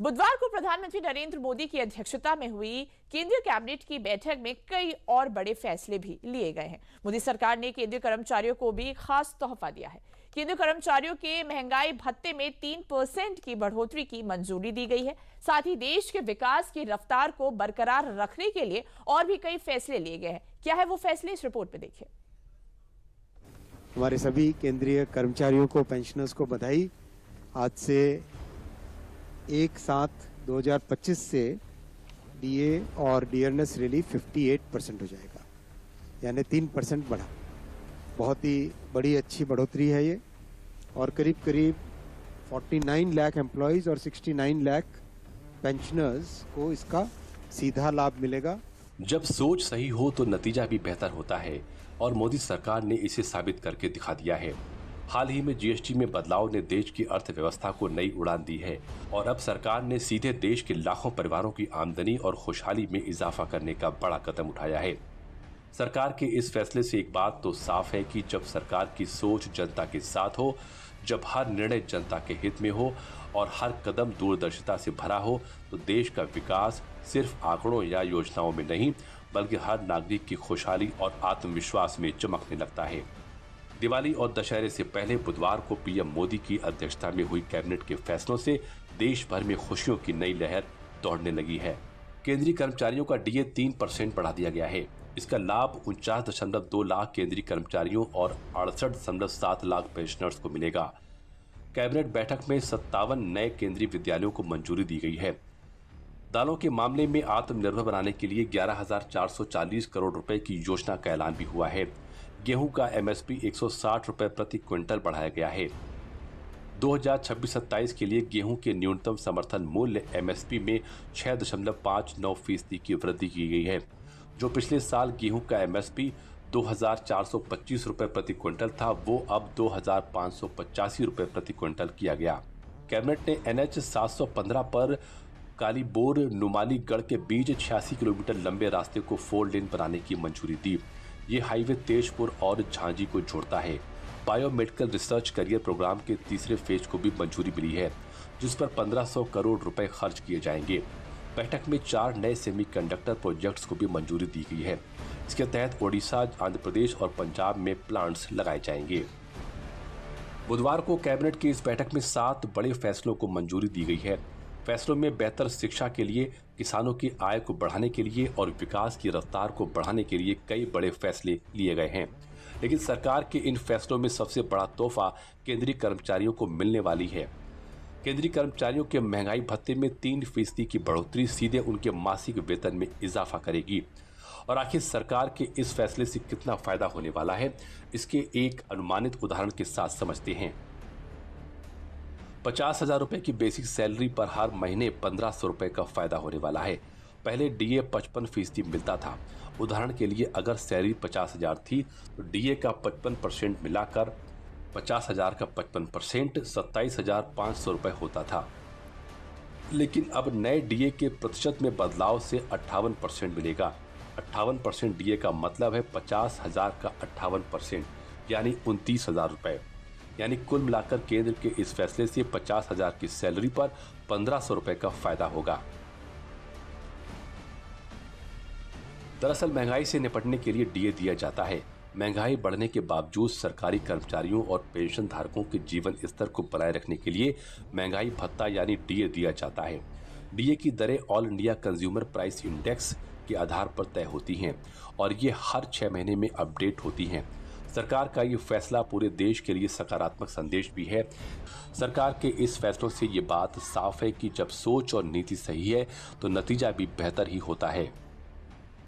बुधवार को प्रधानमंत्री नरेंद्र मोदी की अध्यक्षता में हुई केंद्रीय कैबिनेट की बैठक में कई और बड़े फैसले भी लिए गए हैं। मोदी सरकार ने केंद्रीय कर्मचारियों को भी खास तोहफा दिया है। केंद्रीय कर्मचारियों के महंगाई भत्ते में 3% की बढ़ोतरी की मंजूरी दी गई है। साथ ही देश के विकास की रफ्तार को बरकरार रखने के लिए और भी कई फैसले लिए गए हैं। क्या है वो फैसले, इस रिपोर्ट में देखिए। हमारे सभी केंद्रीय कर्मचारियों को, पेंशनर्स को बधाई। आज से 1/7/2025 से डीए और डियरनेस रिलीफ 58% हो जाएगा, यानी 3% बढ़ा। बहुत ही बड़ी अच्छी बढ़ोतरी है ये, और करीब करीब 49 लाख एम्प्लॉयज़ और 69 लाख पेंशनर्स को इसका सीधा लाभ मिलेगा। जब सोच सही हो तो नतीजा भी बेहतर होता है, और मोदी सरकार ने इसे साबित करके दिखा दिया है। हाल ही में जीएसटी में बदलाव ने देश की अर्थव्यवस्था को नई उड़ान दी है, और अब सरकार ने सीधे देश के लाखों परिवारों की आमदनी और खुशहाली में इजाफा करने का बड़ा कदम उठाया है। सरकार के इस फैसले से एक बात तो साफ है कि जब सरकार की सोच जनता के साथ हो, जब हर निर्णय जनता के हित में हो और हर कदम दूरदर्शिता से भरा हो, तो देश का विकास सिर्फ आंकड़ों या योजनाओं में नहीं, बल्कि हर नागरिक की खुशहाली और आत्मविश्वास में चमकने लगता है। दिवाली और दशहरे से पहले बुधवार को पीएम मोदी की अध्यक्षता में हुई कैबिनेट के फैसलों से देश भर में खुशियों की नई लहर दौड़ने लगी है। केंद्रीय कर्मचारियों का डीए 3% बढ़ा दिया गया है। इसका लाभ 49.2 लाख केंद्रीय कर्मचारियों और 68.7 लाख पेंशनर्स को मिलेगा। कैबिनेट बैठक में 57 नए केंद्रीय विद्यालयों को मंजूरी दी गई है। दालों के मामले में आत्मनिर्भर बनाने के लिए 11,440 करोड़ रुपए की योजना का ऐलान भी हुआ है। गेहूं का एमएसपी 160 रुपए प्रति क्विंटल बढ़ाया गया है। 2026-27 के लिए गेहूं के न्यूनतम समर्थन मूल्य एमएसपी में 6.59% की वृद्धि की गई है, जो पिछले साल गेहूं का एमएसपी 2,425 रुपए प्रति क्विंटल था, वो अब 2,585 रुपए प्रति क्विंटल किया गया। कैबिनेट ने NH 715 पर कालीबोर नुमालीगढ़ के बीच 86 किलोमीटर लंबे रास्ते को 4 लेन बनाने की मंजूरी दी। ये हाईवे तेजपुर और झांझी को जोड़ता है। बायोमेडिकल रिसर्च करियर प्रोग्राम के तीसरे फेज को भी मंजूरी मिली है, जिस पर 1500 करोड़ रुपए खर्च किए जाएंगे। बैठक में 4 नए सेमीकंडक्टर प्रोजेक्ट्स को भी मंजूरी दी गई है। इसके तहत ओडिशा, आंध्र प्रदेश और पंजाब में प्लांट्स लगाए जाएंगे। बुधवार को कैबिनेट की इस बैठक में 7 बड़े फैसलों को मंजूरी दी गई है। फैसलों में बेहतर शिक्षा के लिए, किसानों की आय को बढ़ाने के लिए और विकास की रफ्तार को बढ़ाने के लिए कई बड़े फैसले लिए गए हैं। लेकिन सरकार के इन फैसलों में सबसे बड़ा तोहफा केंद्रीय कर्मचारियों को मिलने वाली है। केंद्रीय कर्मचारियों के महंगाई भत्ते में 3% की बढ़ोतरी सीधे उनके मासिक वेतन में इजाफा करेगी। और आखिर सरकार के इस फैसले से कितना फायदा होने वाला है, इसके एक अनुमानित उदाहरण के साथ समझते हैं। 50,000 रुपए की बेसिक सैलरी पर हर महीने 1,500 रुपए का फायदा होने वाला है। पहले डीए 55% मिलता था। उदाहरण के लिए अगर सैलरी 50,000 थी तो डीए का 55% मिलाकर 50,000 का 55% 27,500 रुपए होता था। लेकिन अब नए डीए के प्रतिशत में बदलाव से 58% मिलेगा। 58% डीए का मतलब है 50,000 का 58%, यानी 29,000 रुपए। यानी कुल मिलाकर केंद्र के इस फैसले से 50,000 की सैलरी पर 1,500 रुपए का फायदा होगा। दरअसल महंगाई से निपटने के लिए डीए दिया जाता है। महंगाई बढ़ने के बावजूद सरकारी कर्मचारियों और पेंशन धारकों के जीवन स्तर को बनाए रखने के लिए महंगाई भत्ता यानी डीए दिया जाता है। डीए की दरें all India consumer price index के आधार पर तय होती हैं और ये हर 6 महीने में अपडेट होती हैं। सरकार का ये फैसला पूरे देश के लिए सकारात्मक संदेश भी है। सरकार के इस फैसलों से ये बात साफ है कि जब सोच और नीति सही है तो नतीजा भी बेहतर ही होता है।